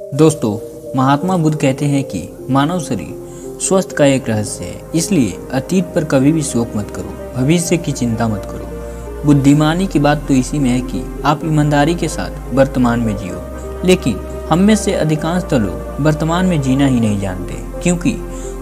दोस्तों, महात्मा बुद्ध कहते हैं कि मानव शरीर स्वस्थ का एक रहस्य है। इसलिए अतीत पर कभी भी शोक मत करो, भविष्य की चिंता मत करो। बुद्धिमानी की बात तो इसी में है कि आप ईमानदारी के साथ वर्तमान में जियो। लेकिन हम में से अधिकांश लोग वर्तमान में जीना ही नहीं जानते, क्योंकि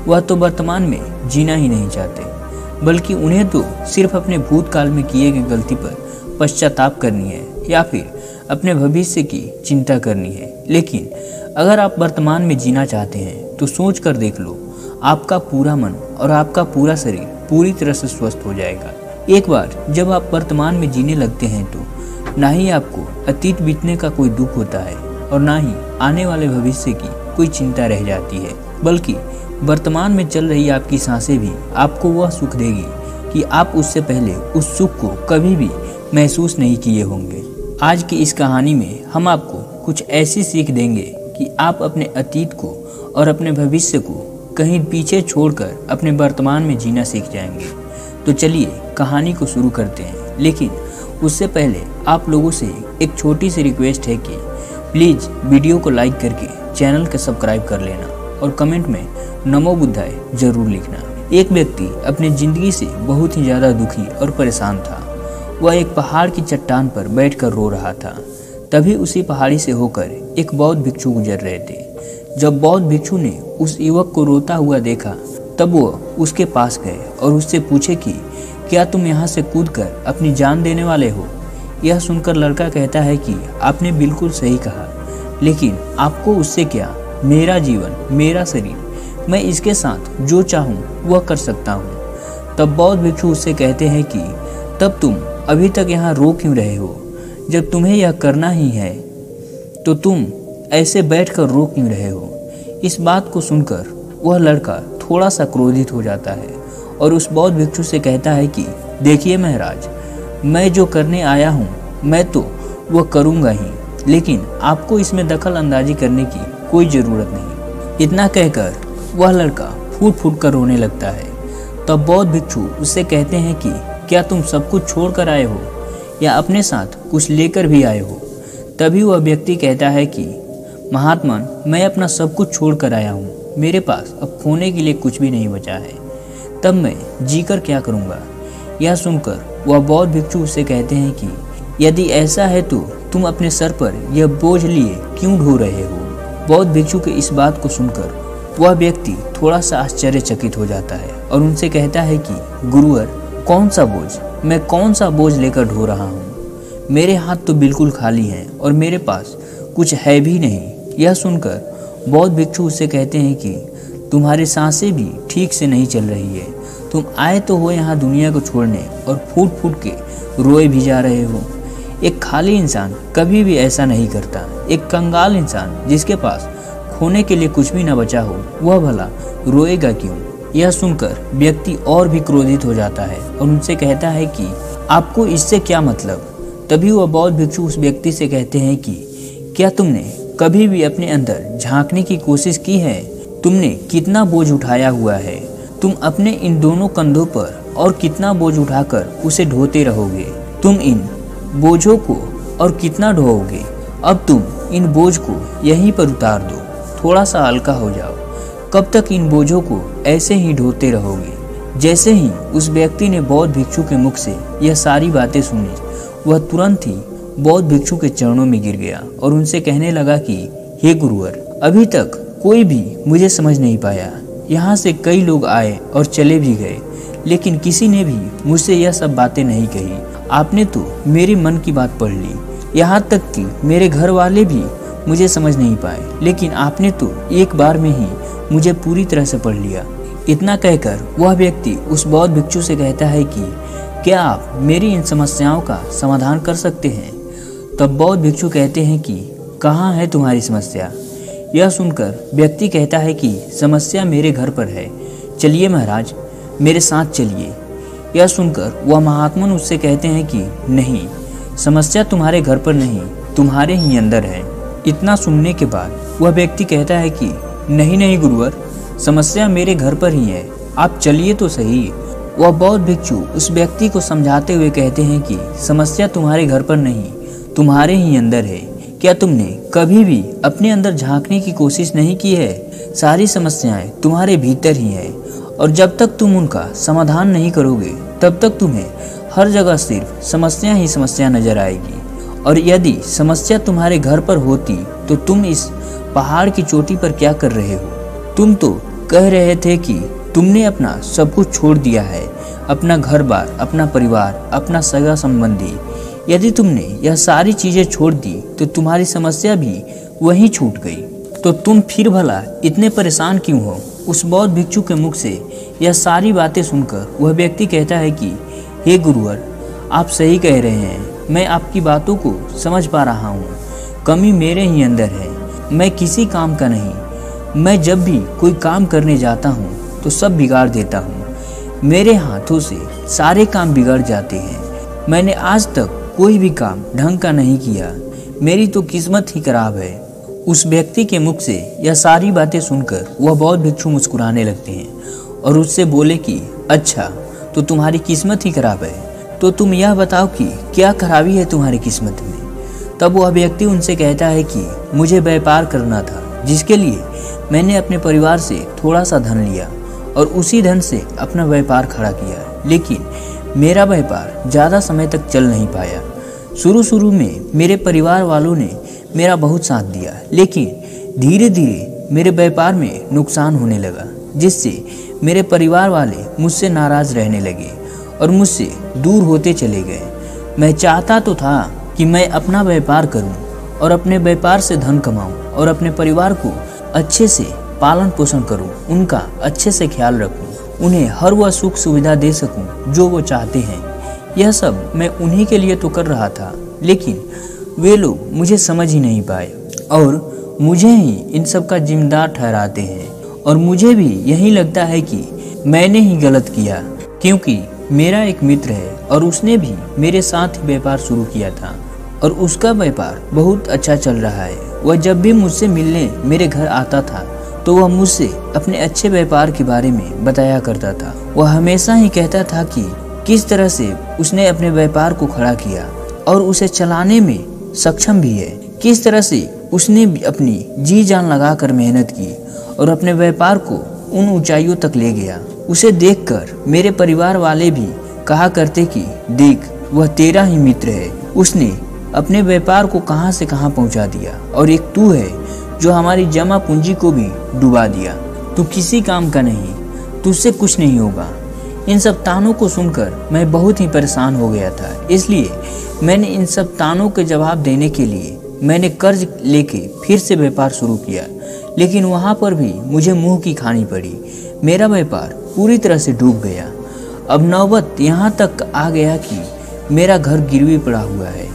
वह तो वर्तमान में जीना ही नहीं चाहते, बल्कि उन्हें तो सिर्फ अपने भूतकाल में किए गए गलती पर पश्चाताप करनी है या फिर अपने भविष्य की चिंता करनी है। लेकिन अगर आप वर्तमान में जीना चाहते हैं तो सोच कर देख लो, आपका पूरा मन और आपका पूरा शरीर पूरी तरह से स्वस्थ हो जाएगा। एक बार जब आप वर्तमान में जीने लगते हैं तो ना ही आपको अतीत बीतने का कोई दुख होता है और ना ही आने वाले भविष्य की कोई चिंता रह जाती है, बल्कि वर्तमान में चल रही आपकी सांसें भी आपको वह सुख देगी कि आप उससे पहले उस सुख को कभी भी महसूस नहीं किए होंगे। आज की इस कहानी में हम आपको कुछ ऐसी सीख देंगे कि आप अपने अतीत को और अपने भविष्य को कहीं पीछे छोड़कर अपने वर्तमान में जीना सीख जाएंगे। तो चलिए कहानी को शुरू करते हैं, लेकिन उससे पहले आप लोगों से एक छोटी सी रिक्वेस्ट है कि प्लीज़ वीडियो को लाइक करके चैनल को सब्सक्राइब कर लेना और कमेंट में नमो बुद्धाय जरूर लिखना। एक व्यक्ति अपनी ज़िंदगी से बहुत ही ज़्यादा दुखी और परेशान था। वह एक पहाड़ की चट्टान पर बैठकर रो रहा था। तभी उसी पहाड़ी से होकर एक बौद्ध भिक्षु गुजर रहे थे। जब बौद्ध भिक्षु ने उस युवक को रोता हुआ देखा, तब वो उसके पास गए और उससे पूछे कि क्या तुम यहाँ से कूदकर अपनी जान देने वाले हो? यह सुनकर लड़का कहता है कि आपने बिल्कुल सही कहा, लेकिन आपको उससे क्या? मेरा जीवन, मेरा शरीर, मैं इसके साथ जो चाहूँ वह कर सकता हूँ। तब बौद्ध भिक्षु उससे कहते हैं कि तब तुम अभी तक यहाँ रो क्यों रहे हो? जब तुम्हें यह करना ही है तो तुम ऐसे बैठकर रो क्यों रहे हो? इस बात को सुनकर वह लड़का थोड़ा सा क्रोधित हो जाता है और उस बौद्ध भिक्षु से कहता है कि देखिए महाराज, मैं जो करने आया हूँ मैं तो वह करूँगा ही, लेकिन आपको इसमें दखल अंदाजी करने की कोई ज़रूरत नहीं। इतना कहकर वह लड़का फूट फूट कर रोने लगता है। तब बौद्ध भिक्षु उससे कहते हैं कि क्या तुम सब कुछ छोड़ कर आए हो या अपने साथ कुछ लेकर भी आए हो? तभी वह व्यक्ति कहता है कि महात्मा, मैं अपना सब कुछ छोड़ कर आया हूँ, मेरे पास अब खोने के लिए कुछ भी नहीं बचा है, तब मैं जीकर क्या करूँगा? यह सुनकर वह बौद्ध भिक्षु उससे कहते हैं कि यदि ऐसा है तो तुम अपने सर पर यह बोझ लिए क्यों ढो रहे हो? बौद्ध भिक्षु के इस बात को सुनकर वह व्यक्ति थोड़ा सा आश्चर्यचकित हो जाता है और उनसे कहता है कि गुरुवर, कौन सा बोझ? मैं कौन सा बोझ लेकर ढो रहा हूँ? मेरे हाथ तो बिल्कुल खाली हैं और मेरे पास कुछ है भी नहीं। यह सुनकर बौद्ध भिक्षु उससे कहते हैं कि तुम्हारी सांसें भी ठीक से नहीं चल रही है। तुम आए तो हो यहाँ दुनिया को छोड़ने और फूट फूट के रोए भी जा रहे हो। एक खाली इंसान कभी भी ऐसा नहीं करता। एक कंगाल इंसान जिसके पास खोने के लिए कुछ भी न बचा हो, वह भला रोएगा क्यों? यह सुनकर व्यक्ति और भी क्रोधित हो जाता है और उनसे कहता है कि आपको इससे क्या मतलब? तभी वह बौद्ध भिक्षु उस व्यक्ति से कहते हैं कि क्या तुमने कभी भी अपने अंदर झांकने की कोशिश की है? तुमने कितना बोझ उठाया हुआ है? तुम अपने इन दोनों कंधों पर और कितना बोझ उठाकर उसे ढोते रहोगे? तुम इन बोझों को और कितना ढोओगे? अब तुम इन बोझ को यहीं पर उतार दो, थोड़ा सा हल्का हो जाओ। कब तक इन बोझों को ऐसे ही ढोते रहोगे? जैसे ही उस व्यक्ति ने बौद्ध भिक्षु के मुख से यह सारी बातें सुनी, वह तुरंत ही बौद्ध भिक्षु के चरणों में गिर गया और उनसे कहने लगा कि हे गुरुवर, अभी तक कोई भी मुझे समझ नहीं पाया। यहाँ से कई लोग आए और चले भी गए, लेकिन किसी ने भी मुझसे यह सब बातें नहीं कही। आपने तो मेरे मन की बात पढ़ ली, यहाँ तक कि मेरे घर वाले भी मुझे समझ नहीं पाए, लेकिन आपने तो एक बार में ही मुझे पूरी तरह से पढ़ लिया। इतना कहकर वह व्यक्ति उस बौद्ध भिक्षु से कहता है कि क्या आप मेरी इन समस्याओं का समाधान कर सकते हैं? तब बौद्ध भिक्षु कहते हैं कि कहाँ है तुम्हारी समस्या? यह सुनकर व्यक्ति कहता है कि समस्या मेरे घर पर है, चलिए महाराज, मेरे साथ चलिए। यह सुनकर वह महात्मा उससे कहते हैं कि नहीं, समस्या तुम्हारे घर पर नहीं, तुम्हारे ही अंदर है। इतना सुनने के बाद वह व्यक्ति कहता है कि नहीं नहीं गुरुवर, समस्या मेरे घर पर ही है, आप चलिए तो सही। वह बौद्ध भिक्षु उस व्यक्ति को समझाते हुए कहते हैं कि समस्या तुम्हारे घर पर नहीं, तुम्हारे ही अंदर है, क्या तुमने कभी भी अपने अंदर झांकने की कोशिश नहीं की है? सारी समस्याएं तुम्हारे भीतर ही है और जब तक तुम उनका समाधान नहीं करोगे तब तक तुम्हें हर जगह सिर्फ समस्या ही समस्या नजर आएगी। और यदि समस्या तुम्हारे घर पर होती तो तुम इस पहाड़ की चोटी पर क्या कर रहे हो? तुम तो कह रहे थे कि तुमने अपना सब कुछ छोड़ दिया है, अपना घर बार, अपना परिवार, अपना सगा संबंधी। यदि तुमने यह सारी चीजें छोड़ दी तो तुम्हारी समस्या भी वहीं छूट गई। तो तुम फिर भला इतने परेशान क्यों हो? उस बौद्ध भिक्षु के मुख से यह सारी बातें सुनकर वह व्यक्ति कहता है कि हे गुरुवर, आप सही कह रहे हैं, मैं आपकी बातों को समझ पा रहा हूँ। कमी मेरे ही अंदर है, मैं किसी काम का नहीं। मैं जब भी कोई काम करने जाता हूँ तो सब बिगाड़ देता हूँ। मेरे हाथों से सारे काम बिगड़ जाते हैं। मैंने आज तक कोई भी काम ढंग का नहीं किया। मेरी तो किस्मत ही खराब है। उस व्यक्ति के मुख से यह सारी बातें सुनकर वह बौद्ध भिक्षु मुस्कुराने लगते हैं और उससे बोले कि अच्छा, तो तुम्हारी किस्मत ही खराब है, तो तुम यह बताओ कि क्या खराबी है तुम्हारी किस्मत में? तब वह व्यक्ति उनसे कहता है कि मुझे व्यापार करना था, जिसके लिए मैंने अपने परिवार से थोड़ा सा धन लिया और उसी धन से अपना व्यापार खड़ा किया, लेकिन मेरा व्यापार ज़्यादा समय तक चल नहीं पाया। शुरू में मेरे परिवार वालों ने मेरा बहुत साथ दिया, लेकिन धीरे धीरे मेरे व्यापार में नुकसान होने लगा, जिससे मेरे परिवार वाले मुझसे नाराज रहने लगे और मुझसे दूर होते चले गए। मैं चाहता तो था कि मैं अपना व्यापार करूं और अपने व्यापार से धन कमाऊं और अपने परिवार को अच्छे से पालन पोषण करूं, उनका अच्छे से ख्याल रखूं, उन्हें हर वह सुख सुविधा दे सकूं जो वो चाहते हैं। यह सब मैं उन्हीं के लिए तो कर रहा था, लेकिन वे लोग मुझे समझ ही नहीं पाए और मुझे ही इन सब का जिम्मेदार ठहराते हैं। और मुझे भी यही लगता है कि मैंने ही गलत किया, क्योंकि मेरा एक मित्र है और उसने भी मेरे साथ ही व्यापार शुरू किया था और उसका व्यापार बहुत अच्छा चल रहा है। वह जब भी मुझसे मिलने मेरे घर आता था तो वह मुझसे अपने अच्छे व्यापार के बारे में बताया करता था। वह हमेशा ही कहता था कि किस तरह से उसने अपने व्यापार को खड़ा किया और उसे चलाने में सक्षम भी है, किस तरह से उसने भी अपनी जी जान लगाकर मेहनत की और अपने व्यापार को उन ऊंचाइयों तक ले गया। उसे देखकर मेरे परिवार वाले भी कहा करते कि देख, वह तेरा ही मित्र है, उसने अपने व्यापार को कहां से कहां पहुंचा दिया और एक तू है जो हमारी जमा पूंजी को भी डुबा दिया। तू किसी काम का नहीं, तुझसे कुछ नहीं होगा। इन सब तानों को सुनकर मैं बहुत ही परेशान हो गया था, इसलिए मैंने इन सब तानों के जवाब देने के लिए मैंने कर्ज लेके फिर से व्यापार शुरू किया, लेकिन वहाँ पर भी मुझे मुंह की खानी पड़ी। मेरा व्यापार पूरी तरह से डूब गया। अब नौबत यहाँ तक आ गया कि मेरा घर गिरवी पड़ा हुआ है।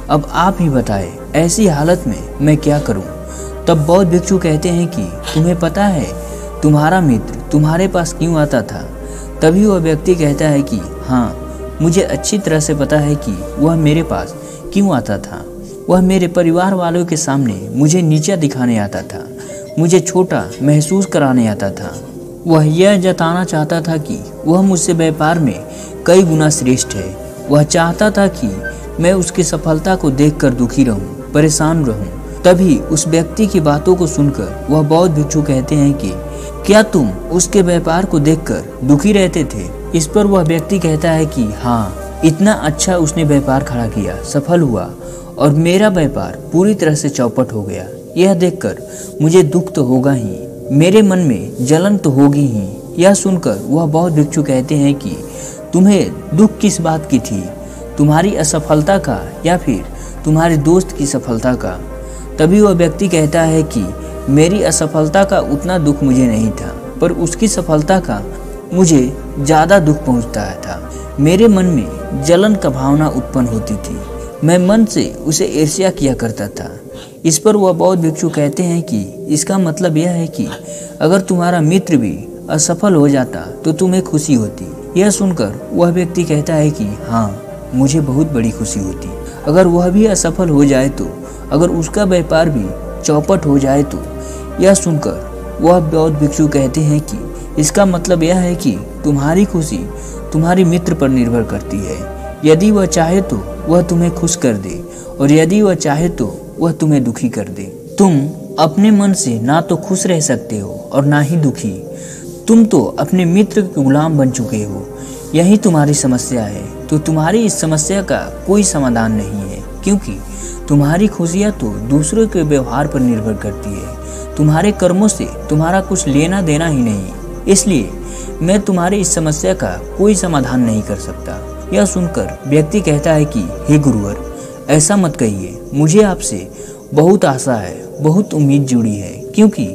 अब आप ही बताएं, ऐसी हालत में मैं क्या करूं? तब बौद्ध भिक्षु कहते हैं कि तुम्हें पता है तुम्हारा मित्र तुम्हारे पास क्यों आता था? तभी वह व्यक्ति कहता है कि हाँ, मुझे अच्छी तरह से पता है कि वह मेरे पास क्यों आता था। वह मेरे परिवार वालों के सामने मुझे नीचा दिखाने आता था, मुझे छोटा महसूस कराने आता था। वह यह जताना चाहता था कि वह मुझसे व्यापार में कई गुना श्रेष्ठ है। वह चाहता था कि मैं उसकी सफलता को देखकर दुखी रहूं, परेशान रहूं। तभी उस व्यक्ति की बातों को सुनकर वह बौद्ध भिक्षु कहते हैं कि क्या तुम उसके व्यापार को देखकर दुखी रहते थे? इस पर वह व्यक्ति कहता है कि हाँ, इतना अच्छा उसने व्यापार खड़ा किया, सफल हुआ और मेरा व्यापार पूरी तरह से चौपट हो गया। यह देखकर मुझे दुख तो होगा ही, मेरे मन में जलन तो होगी ही। यह सुनकर वह बौद्ध भिक्षु कहते हैं कि तुम्हें दुख किस बात की थी, तुम्हारी असफलता का या फिर तुम्हारे दोस्त की सफलता का? तभी वह व्यक्ति कहता है कि मेरी असफलता का उतना दुख मुझे नहीं था, पर उसकी सफलता का मुझे ज़्यादा दुख पहुंचता था। मेरे मन में जलन का भावना उत्पन्न होती थी, मैं मन से उसे ईर्ष्या किया करता था। इस पर वह बौद्ध भिक्षु कहते हैं कि इसका मतलब यह है कि अगर तुम्हारा मित्र भी असफल हो जाता तो तुम्हें खुशी होती। यह सुनकर वह व्यक्ति कहता है कि हाँ, मुझे बहुत बड़ी खुशी होती। अगर वह भी असफल हो जाए तो, अगर उसका व्यापार भी चौपट हो जाए तो। यह सुनकर वह बौद्ध भिक्षु कहते हैं कि इसका मतलब यह है कि तुम्हारी खुशी तुम्हारे मित्र पर निर्भर करती है। यदि वह चाहे तो वह तुम्हें खुश कर दे और यदि वह चाहे तो वह तुम्हें दुखी कर दे। तुम अपने मन से ना तो खुश रह सकते हो और ना ही दुखी। तुम तो अपने मित्र के गुलाम बन चुके हो। यही तुम्हारी समस्या है। तो तुम्हारी इस समस्या का कोई समाधान नहीं है, क्योंकि तुम्हारी खुशियाँ तो दूसरों के व्यवहार पर निर्भर करती है। तुम्हारे कर्मों से तुम्हारा कुछ लेना देना ही नहीं। इसलिए मैं तुम्हारी इस समस्या का कोई समाधान नहीं कर सकता। यह सुनकर व्यक्ति कहता है कि हे गुरुवर, ऐसा मत कहिए। मुझे आपसे बहुत आशा है, बहुत उम्मीद जुड़ी है, क्योंकि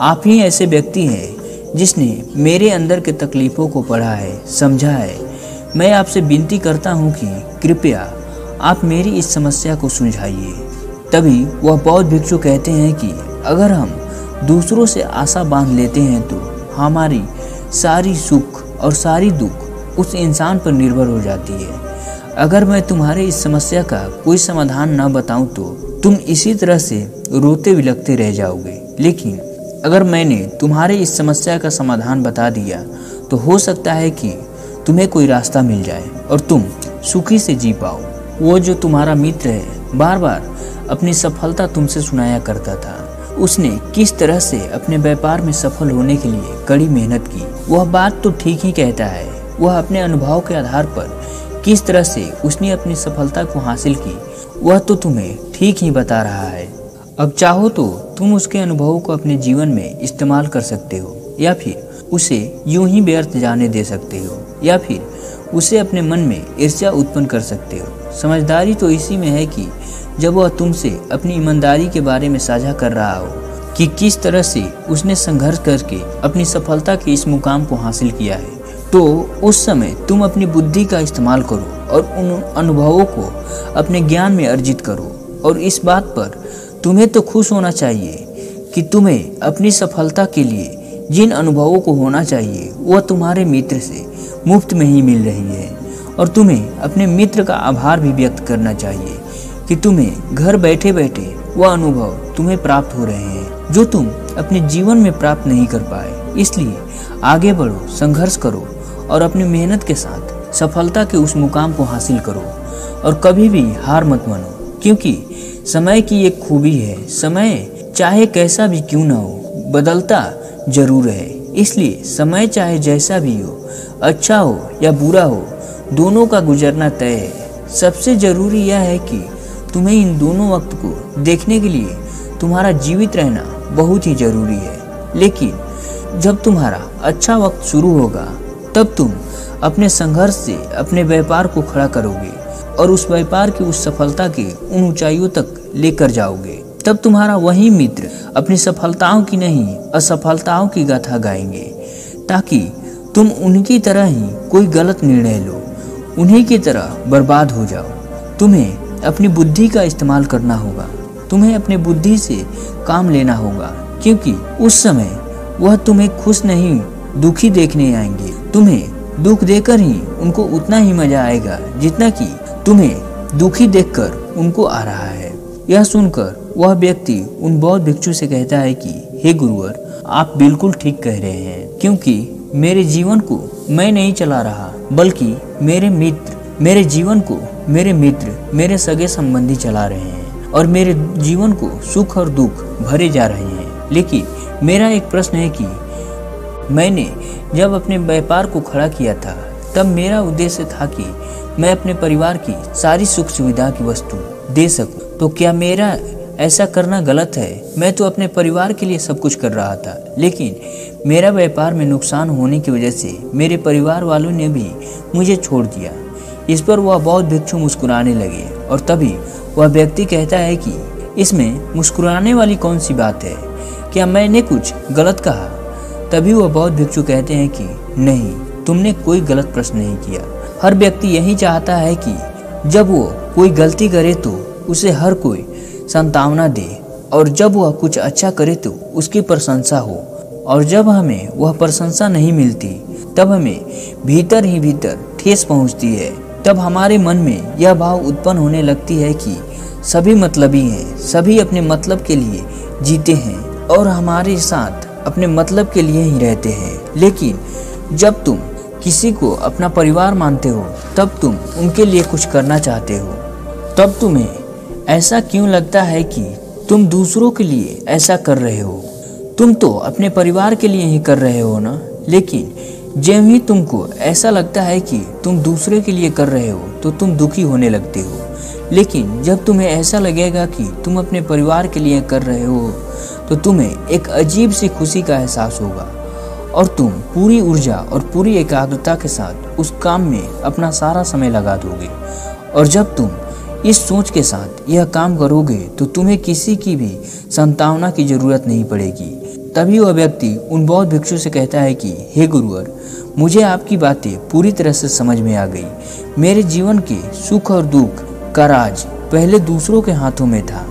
आप ही ऐसे व्यक्ति हैं जिसने मेरे अंदर के तकलीफ़ों को पढ़ा है, समझा है। मैं आपसे विनती करता हूँ कि कृपया आप मेरी इस समस्या को सुलझाइए। तभी वह बौद्ध भिक्षु कहते हैं कि अगर हम दूसरों से आशा बांध लेते हैं तो हमारी सारी सुख और सारी दुख उस इंसान पर निर्भर हो जाती है। अगर मैं तुम्हारी इस समस्या का कोई समाधान न बताऊं तो तुम इसी तरह से रोते बिलखते रह जाओगे। लेकिन अगर मैंने तुम्हारे इस समस्या का समाधान बता दिया तो हो सकता है कि तुम्हें कोई रास्ता मिल जाए और तुम सुखी से जी पाओ। वो जो तुम्हारा मित्र है बार बार अपनी सफलता तुमसे सुनाया करता था। उसने किस तरह से अपने व्यापार में सफल होने के लिए कड़ी मेहनत की। वह बात तो ठीक ही कहता है। वह अपने अनुभव के आधार पर किस तरह से उसने अपनी सफलता को हासिल की वह तो तुम्हें ठीक ही बता रहा है। अब चाहो तो तुम उसके अनुभवों को अपने जीवन में इस्तेमाल कर सकते हो, या फिर उसे यूं ही व्यर्थ जाने दे सकते हो, या फिर उसे अपने मन में ईर्ष्या उत्पन्न कर सकते हो। समझदारी तो इसी में है कि जब वह तुमसे अपनी ईमानदारी के बारे में साझा कर रहा हो कि किस तरह से उसने संघर्ष करके अपनी सफलता के इस मुकाम को हासिल किया है, तो उस समय तुम अपनी बुद्धि का इस्तेमाल करो और उन अनुभवों को अपने ज्ञान में अर्जित करो। और इस बात पर तुम्हें तो खुश होना चाहिए कि तुम्हें अपनी सफलता के लिए जिन अनुभवों को होना चाहिए वह तुम्हारे मित्र से मुफ्त में ही मिल रही है। और तुम्हें अपने मित्र का आभार भी व्यक्त करना चाहिए कि तुम्हें घर बैठे बैठे वह अनुभव तुम्हें प्राप्त हो रहे हैं जो तुम अपने जीवन में प्राप्त नहीं कर पाए। इसलिए आगे बढ़ो, संघर्ष करो और अपनी मेहनत के साथ सफलता के उस मुकाम को हासिल करो। और कभी भी हार मत मानो, क्योंकि समय की एक खूबी है, समय चाहे कैसा भी क्यों ना हो बदलता जरूर है। इसलिए समय चाहे जैसा भी हो, अच्छा हो या बुरा हो, दोनों का गुजरना तय है। सबसे जरूरी यह है कि तुम्हें इन दोनों वक्त को देखने के लिए तुम्हारा जीवित रहना बहुत ही जरूरी है। लेकिन जब तुम्हारा अच्छा वक्त शुरू होगा तब तुम अपने संघर्ष से अपने व्यापार को खड़ा करोगे और उस व्यापार की उस सफलता के उन ऊंचाइयों तक लेकर जाओगे। तब तुम्हारा वही मित्र अपनी सफलताओं की नहीं असफलताओं की गाथा गाएंगे, ताकि तुम उनकी तरह ही कोई गलत निर्णय लो, उन्हीं की तरह बर्बाद हो जाओ। तुम्हें अपनी बुद्धि का इस्तेमाल करना होगा, तुम्हें अपनी बुद्धि से काम लेना होगा, क्योंकि उस समय वह तुम्हें खुश नहीं दुखी देखने आएंगे। तुम्हें दुख देकर ही उनको उतना ही मजा आएगा जितना कि तुम्हें दुखी देखकर उनको आ रहा है। यह सुनकर वह व्यक्ति उन बौद्ध भिक्षु से कहता है कि हे गुरुवर, आप बिल्कुल ठीक कह रहे हैं, क्योंकि मेरे जीवन को मैं नहीं चला रहा बल्कि मेरे जीवन को मेरे मित्र, मेरे सगे संबंधी चला रहे हैं और मेरे जीवन को सुख और दुख भरे जा रहे हैं। लेकिन मेरा एक प्रश्न है कि मैंने जब अपने व्यापार को खड़ा किया था तब मेरा उद्देश्य था कि मैं अपने परिवार की सारी सुख सुविधा की वस्तु दे सकूं। तो क्या मेरा ऐसा करना गलत है? मैं तो अपने परिवार के लिए सब कुछ कर रहा था, लेकिन मेरा व्यापार में नुकसान होने की वजह से मेरे परिवार वालों ने भी मुझे छोड़ दिया। इस पर वह बौद्ध भिक्षु मुस्कुराने लगे और तभी वह व्यक्ति कहता है कि इसमें मुस्कुराने वाली कौन सी बात है? क्या मैंने कुछ गलत कहा? तभी वह बौद्ध भिक्षु कहते हैं कि नहीं, तुमने कोई गलत प्रश्न नहीं किया। हर व्यक्ति यही चाहता है कि जब वो कोई गलती करे तो उसे हर कोई सांत्वना दे, और जब वह कुछ अच्छा करे तो उसकी प्रशंसा हो। और जब हमें वह प्रशंसा नहीं मिलती तब हमें भीतर ही भीतर ठेस पहुंचती है। तब हमारे मन में यह भाव उत्पन्न होने लगती है कि सभी मतलबी हैं, सभी अपने मतलब के लिए जीते हैं और हमारे साथ अपने मतलब के लिए ही रहते हैं। लेकिन जब तुम किसी को अपना परिवार मानते हो तब तुम उनके लिए कुछ करना चाहते हो, तब तुम्हें ऐसा क्यों लगता है कि तुम दूसरों के लिए ऐसा कर रहे हो? तुम तो अपने परिवार के लिए ही कर रहे हो ना। लेकिन जब ही तुमको ऐसा लगता है कि तुम दूसरे के लिए कर रहे हो तो तुम दुखी होने लगते हो। लेकिन जब तुम्हें ऐसा लगेगा कि तुम अपने परिवार के लिए कर रहे हो तो तुम्हें एक अजीब सी खुशी का एहसास होगा और तुम पूरी ऊर्जा और पूरी एकाग्रता के साथ उस काम में अपना सारा समय लगा दोगे। और जब तुम इस सोच के साथ यह काम करोगे तो तुम्हें किसी की भी संतावना की जरूरत नहीं पड़ेगी। तभी वह व्यक्ति उन बौद्ध भिक्षु से कहता है कि हे गुरुवर, मुझे आपकी बातें पूरी तरह से समझ में आ गई। मेरे जीवन के सुख और दुख का राज पहले दूसरों के हाथों में था,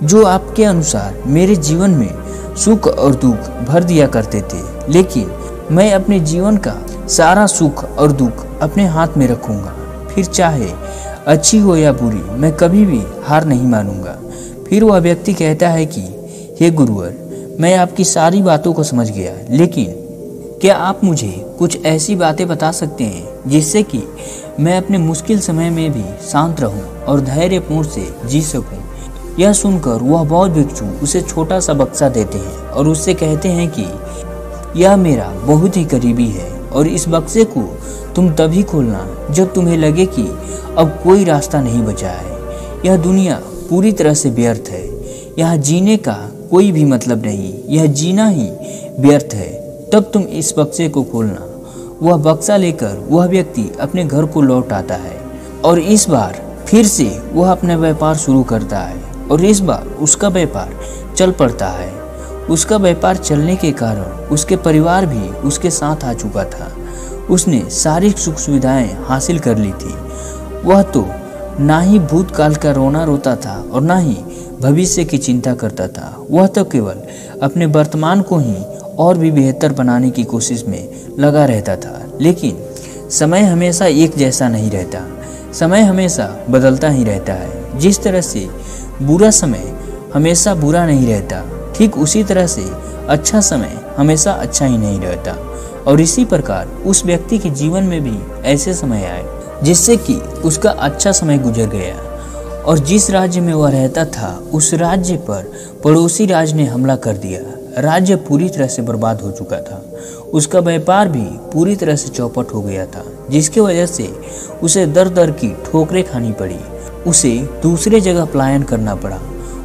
जो आपके अनुसार मेरे जीवन में सुख और दुख भर दिया करते थे। लेकिन मैं अपने जीवन का सारा सुख और दुख अपने हाथ में रखूंगा, फिर चाहे अच्छी हो या बुरी, मैं कभी भी हार नहीं मानूंगा। फिर वह व्यक्ति कहता है कि हे गुरुवर, मैं आपकी सारी बातों को समझ गया, लेकिन क्या आप मुझे कुछ ऐसी बातें बता सकते हैं जिससे कि मैं अपने मुश्किल समय में भी शांत रहूं और धैर्यपूर्ण से जी सकूं? यह सुनकर वह बौद्ध भिक्षु उसे छोटा सा बक्सा देते हैं और उससे कहते हैं कि यह मेरा बहुत ही करीबी है और इस बक्से को तुम तभी खोलना जब तुम्हें लगे कि अब कोई रास्ता नहीं बचा है। यह दुनिया पूरी तरह से व्यर्थ है, यहाँ जीने का कोई भी मतलब नहीं, यह जीना ही व्यर्थ है। तब तुम इस बक्से को खोलना। वह बक्सा लेकर वह व्यक्ति अपने घर को लौट आता है और इस बार फिर से वह अपना व्यापार शुरू करता है और इस बार उसका व्यापार चल पड़ता है। उसका व्यापार चलने के कारण उसके परिवार भी उसके साथ आ चुका था। उसने सारी सुख सुविधाएं हासिल कर ली थी। वह तो ना ही भूतकाल का रोना रोता था और ना ही भविष्य की चिंता करता था। वह तो केवल अपने वर्तमान को ही और भी बेहतर बनाने की कोशिश में लगा रहता था। लेकिन समय हमेशा एक जैसा नहीं रहता, समय हमेशा बदलता ही रहता है। जिस तरह से बुरा समय हमेशा बुरा नहीं रहता, ठीक उसी तरह से अच्छा समय हमेशा अच्छा ही नहीं रहता। और इसी प्रकार उस व्यक्ति के जीवन में भी ऐसे समय आए जिससे कि उसका अच्छा समय गुजर गया और जिस राज्य में वह रहता था उस राज्य पर पड़ोसी राज्य ने हमला कर दिया। राज्य पूरी तरह से बर्बाद हो चुका था। उसका व्यापार भी पूरी तरह से चौपट हो गया था, जिसकी वजह से उसे दर दर की ठोकरें खानी पड़ी। उसे दूसरे जगह पलायन करना पड़ा।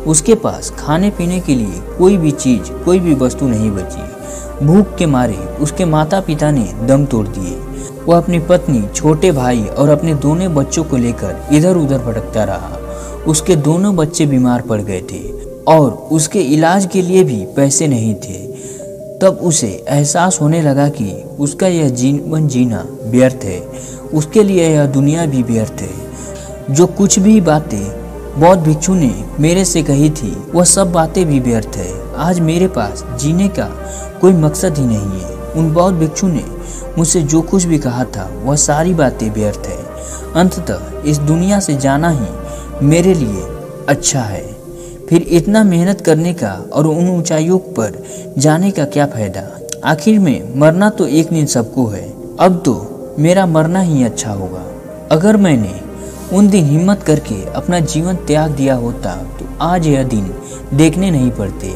उसके पास खाने पीने के लिए कोई भी चीज, कोई भी वस्तु नहीं बची। भूख के मारे उसके माता पिता ने दम तोड़ दिए। वह अपनी पत्नी, छोटे भाई और अपने दोनों बच्चों को लेकर इधर उधर भटकता रहा। उसके दोनों बच्चे बीमार पड़ गए थे और उसके इलाज के लिए भी पैसे नहीं थे। तब उसे एहसास होने लगा कि उसका यह जीवन जीना व्यर्थ है, उसके लिए यह दुनिया भी व्यर्थ है। जो कुछ भी बातें बौद्ध भिक्षु ने मेरे से कही थी वह सब बातें भी व्यर्थ है। आज मेरे पास जीने का कोई मकसद ही नहीं है। उन बौद्ध भिक्षु ने मुझसे जो कुछ भी कहा था वह सारी बातें व्यर्थ है। अंततः इस दुनिया से जाना ही मेरे लिए अच्छा है। फिर इतना मेहनत करने का और उन ऊंचाइयों पर जाने का क्या फायदा? आखिर में मरना तो एक दिन सबको है। अब तो मेरा मरना ही अच्छा होगा। अगर मैंने उन दिन हिम्मत करके अपना जीवन त्याग दिया होता तो आज यह दिन देखने नहीं पड़ते।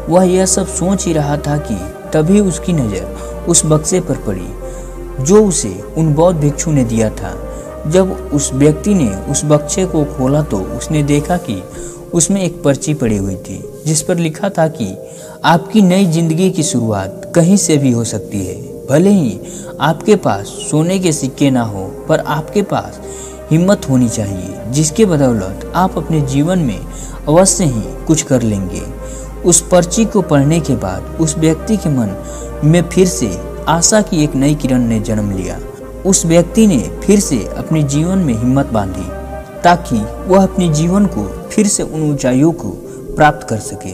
वह यह सब सोच ही रहा था कि तभी उसकी नज़र उस बक्से पर पड़ी जो उसे उन बौद्ध भिक्षु ने दिया था। जब उस व्यक्ति ने उस बक्से को खोला तो उसने देखा कि उसमें एक पर्ची पड़ी हुई थी जिस पर लिखा था कि आपकी नई जिंदगी की शुरुआत कहीं से भी हो सकती है। भले ही आपके पास सोने के सिक्के ना हो, पर आपके पास हिम्मत होनी चाहिए जिसके बदौलत आप अपने जीवन में अवश्य ही कुछ कर लेंगे। उस पर्ची को पढ़ने के बाद उस व्यक्ति के मन में फिर से आशा की एक नई किरण ने जन्म लिया। उस व्यक्ति ने फिर से अपने जीवन में हिम्मत बांधी ताकि वह अपने जीवन को फिर से उन ऊंचाइयों को प्राप्त कर सके।